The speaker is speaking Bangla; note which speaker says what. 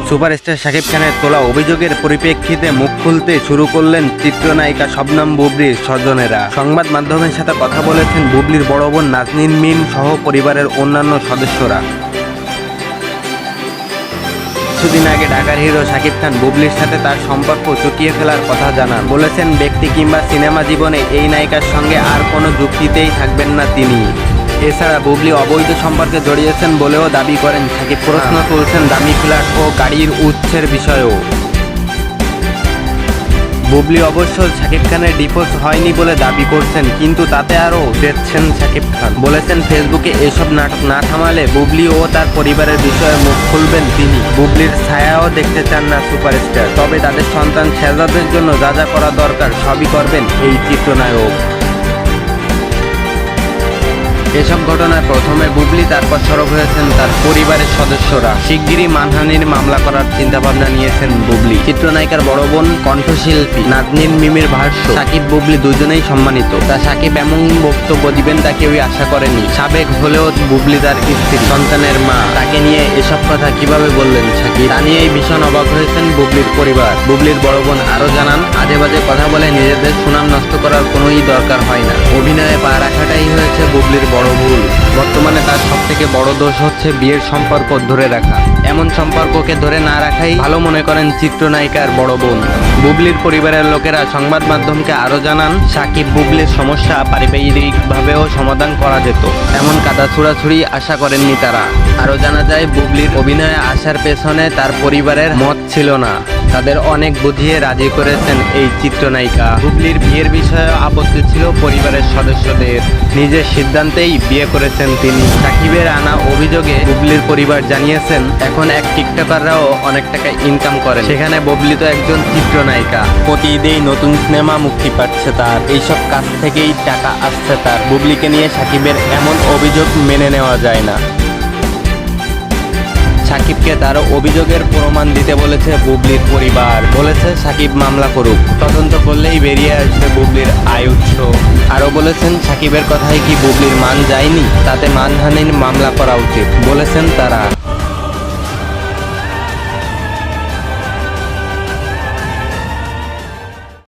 Speaker 1: সুপারস্টার শাকিব খানের তোলা অভিযোগের পরিপ্রেক্ষিতে মুখ খুলতে শুরু করলেন চিত্রনায়িকা শবনম বুবলির স্বজনেরা। সংবাদ মাধ্যমের সাথে কথা বলেছেন বুবলির বড় বোন নাজনীন মিম সহ পরিবারের অন্যান্য সদস্যরা। কিছুদিন আগে ঢাকার হিরো শাকিব খান বুবলির সাথে তার সম্পর্ক চুকিয়ে ফেলার কথা জানান। বলেছেন ব্যক্তি কিংবা সিনেমা জীবনে এই নায়িকার সঙ্গে আর কোনো যুক্তিতেই থাকবেন না তিনি। এছাড়া বুবলি অবৈধ সম্পর্কে জড়িয়েছেন বলেও দাবি করেন শাকিব। প্রশ্ন তুলছেন দামি ফ্ল্যাট ও গাড়ির উৎসের বিষয়েও। বুবলি অবশ্য শাকিব খানের ডিভোর্স হয়নি বলে দাবি করছেন, কিন্তু তাতে আরও দেখছেন শাকিব খান। বলেছেন ফেসবুকে এসব নাটক না থামালে বুবলি ও তার পরিবারের বিষয়ে মুখ খুলবেন তিনি। বুবলির ছায়াও দেখতে চান না সুপারস্টার, তবে তাদের সন্তান শেহজাদের জন্য যা যা করা দরকার সবই করবেন এই চিত্রনায়ক। এসব ঘটনায় প্রথমে বুবলি, তারপর সরব হয়েছেন তার পরিবারের সদস্যরা। শিগগিরই মানহানির মামলা করার চিন্তাভাবনা নিয়েছেন বুবলি। চিত্রনায়িকার বড় বোন কণ্ঠশিল্পী নাজনীন মিমের ভাষ্য, শাকিব বুবলি দুজনেই সম্মানিত। তা শাকিব এমন বক্তব্য দিবেন তা কেউই আশা করেনি। সাবেক হলেও বুবলি তার স্ত্রী, সন্তানের মা, তাকে নিয়ে এসব কথা কিভাবে বললেন শাকিব, তা নিয়েই ভীষণ অবাক হয়েছেন বুবলির পরিবার। বুবলির বড় বোন আরও জানান, আজে বাজে কথা বলে নিজেদের সুনাম নষ্ট করার কোনোই দরকার হয় না। অভিনয়ে পা রাখাটাই হয়েছে বুবলির বড় ভুল। বর্তমানে তার সবথেকে বড় দোষ হচ্ছে বিয়ের সম্পর্ক ধরে রাখা। এমন সম্পর্ককে ধরে না রাখাই ভালো মনে করেন চিত্রনায়িকার বড় বোন। বুবলির পরিবারের লোকেরা সংবাদ মাধ্যমকে আরও জানান, শাকিব বুবলির সমস্যা পারিবারিকভাবেও সমাধান করা যেত, এমন কাদা ছুড়াছুড়ি আশা করেননি তারা। আরও জানা যায় বুবলির অভিনয়ে আসার পেছনে তার পরিবারের মত ছিল না, তাদের অনেক বুঝিয়ে রাজি করেছেন এই চিত্রনায়িকা। বুবলির বিয়ের বিষয়ে আপত্তি ছিল পরিবারের সদস্যদের, নিজের সিদ্ধান্তেই বিয়ে করেছেন তিনি। শাকিবের আনা অভিযোগে বুবলির পরিবার জানিয়েছেন, এখন এক টিকটকাররাও অনেক টাকা ইনকাম করেন, সেখানে বুবলি তো একজন চিত্রনায়িকা, প্রতি ঈদেই নতুন সিনেমা মুক্তি পাচ্ছে তার, এইসব কাজ থেকেই টাকা আসছে তার। বুবলিকে নিয়ে শাকিবের এমন অভিযোগ মেনে নেওয়া যায় না। শাকিবকে তার অভিযোগের প্রমাণ দিতে বলেছে বুবলির পরিবার। বলেছে শাকিব মামলা করুক, তদন্ত করলেই বেরিয়ে আসবে বুবলির আয় উৎস। আরও বলেছেন শাকিবের কথায় কি বুবলির মান যায়নি, তাতে মানহানির মামলা করা উচিত বলেছেন তারা।